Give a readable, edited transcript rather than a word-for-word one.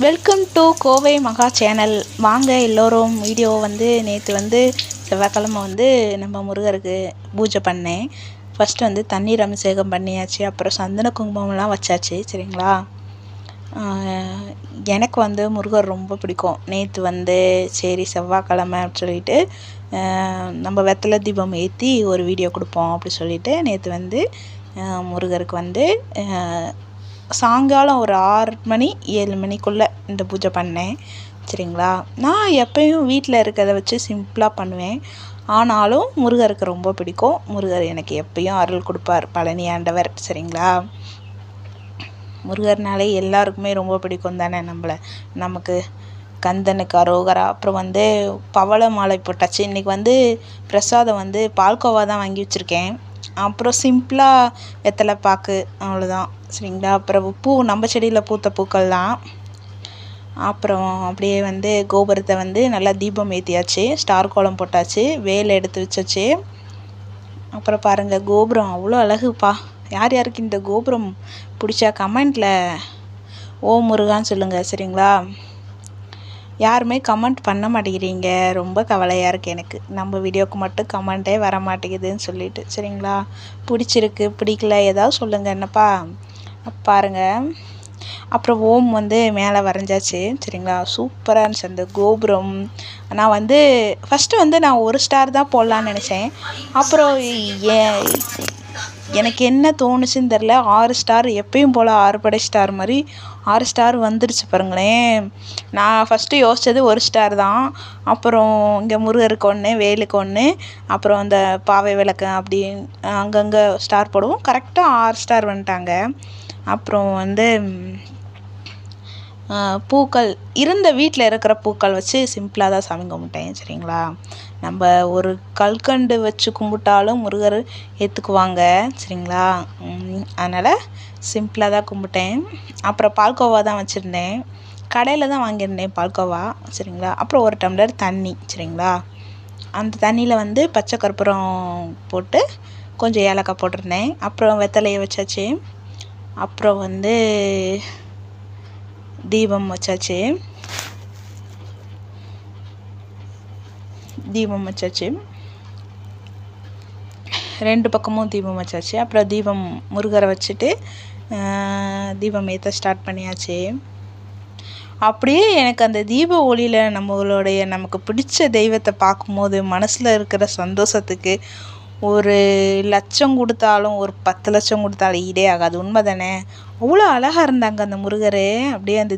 Welcome to Kovai மகா channel. வாங்க எல்லோரும் வீடியோ நேற்று செவ்வாய்க்கிழமை நம்ம முருகருக்கு பூஜை பண்ணேன். ஃபஸ்ட்டு தண்ணீர் அபிஷேகம் பண்ணியாச்சு. அப்புறம் சந்தன குங்குமம்லாம் வச்சாச்சு. சரிங்களா. எனக்கு முருகர் ரொம்ப பிடிக்கும். நேற்று சரி செவ்வாய்க்கிழமை அப்படி சொல்லிட்டு நம்ம வெத்தலை தீபம் ஏற்றி ஒரு வீடியோ கொடுப்போம் அப்படி சொல்லிட்டு நேற்று முருகருக்கு சாயங்காலம் ஒரு 6 மணி 7 மணிக்குள்ளே இந்த பூஜை பண்ணேன். சரிங்களா. நான் எப்பயும் வீட்டில் இருக்கிறத வச்சு சிம்பிளாக பண்ணுவேன். ஆனாலும் முருகருக்கு ரொம்ப பிடிக்கும். முருகர் எனக்கு எப்பயும் அருள் கொடுப்பார், பழனி ஆண்டவர். சரிங்களா. முருகர்னாலே எல்லாருக்குமே ரொம்ப பிடிக்கும் தானே. நமக்கு கந்தனுக்கு அரோகரா. அப்புறம் பவள மாலை போட்டாச்சு. இன்றைக்கி பிரசாதம் பால்கோவா தான் வாங்கி வச்சுருக்கேன். அப்புறம் சிம்பிளாக வெத்தலை பாக்கு, அவ்வளோதான். சரிங்களா. அப்புறம் பூ நம்ம செடியில் பூத்த பூக்கள் தான். அப்புறம் அப்படியே கோபுரத்தை நல்லா தீபம் ஏற்றியாச்சு. ஸ்டார் கோலம் போட்டாச்சு. வேலை எடுத்து வச்சாச்சு. அப்புறம் பாருங்கள், கோபுரம் அவ்வளோ அழகுப்பா. யார் யாருக்கு இந்த கோபுரம் பிடிச்சா கமெண்ட்டில் ஓம் முருகான்னு சொல்லுங்கள். சரிங்களா. யாருமே கமெண்ட் பண்ண மாட்டேங்கிறீங்க. ரொம்ப கவலையாக இருக்குது எனக்கு. நம்ம வீடியோவுக்கு மட்டும் கமெண்ட்டே வர மாட்டேங்குதுன்னு சொல்லிட்டு. சரிங்களா. பிடிச்சிருக்கு பிடிக்கல ஏதாவது சொல்லுங்கள் என்னப்பா. பாருங்கள். அப்புறம் ஓம் மேலே வரைஞ்சாச்சு. சரிங்களா. சூப்பராக இருந்துச்சு அந்த கோபுரம். நான் ஃபஸ்ட்டு நான் ஒரு ஸ்டார் தான் போடலான்னு நினச்சேன். அப்புறம் எனக்கு என்ன தோணுச்சுன்னு தெரில, 6 ஸ்டார் எப்பயும் போல் 6 படை ஸ்டார் மாதிரி 6 ஸ்டார் வந்துடுச்சு பாருங்களேன். நான் ஃபஸ்ட்டு யோசித்தது 1 ஸ்டார் தான். அப்புறம் இங்கே முருகருக்கு 1, வேலுக்கு 1, அப்புறம் அந்த பாவை விளக்கு அப்படி அங்கங்கே ஸ்டார் போடுவோம். கரெக்டாக 6 ஸ்டார் வந்துட்டாங்க. அப்புறம் பூக்கள் இருந்த வீட்டில் இருக்கிற பூக்கள் வச்சு சிம்பிளாக தான் சாமி கும்பிட்டேன். சரிங்களா. நம்ம ஒரு கல்கண்டு வச்சு கும்பிட்டாலும் முருகர் ஏற்றுக்குவாங்க. சரிங்களா. அதனால் சிம்பிளாக தான் கும்பிட்டேன். அப்புறம் பால்கோவா தான் வச்சுருந்தேன். கடையில் தான் வாங்கியிருந்தேன் பால்கோவா. சரிங்களா. அப்புறம் ஒரு டம்ளர் தண்ணி. சரிங்களா. அந்த தண்ணியில் பச்சை கற்பூரம் போட்டு கொஞ்சம் ஏலக்காய் போட்டிருந்தேன். அப்புறம் வெத்தலையை வச்சாச்சு. அப்புறம் தீபம் வச்சாச்சு. தீபம் வச்சாச்சு. 2 பக்கமும் தீபம் வச்சாச்சு. அப்புறம் தீபம் முருகரை வச்சுட்டு தீபம் ஏற்ற ஸ்டார்ட் பண்ணியாச்சு. அப்படியே எனக்கு அந்த தீப ஒளியில் நமக்கு பிடிச்ச தெய்வத்தை பார்க்கும்போது மனசில் இருக்கிற சந்தோஷத்துக்கு 1 லட்சம் கொடுத்தாலும் 10 லட்சம் கொடுத்தாலும் ஈடே ஆகாது. உண்மை தானே. அவ்வளோ அழகாக இருந்தாங்க அந்த முருகர். அப்படியே அந்த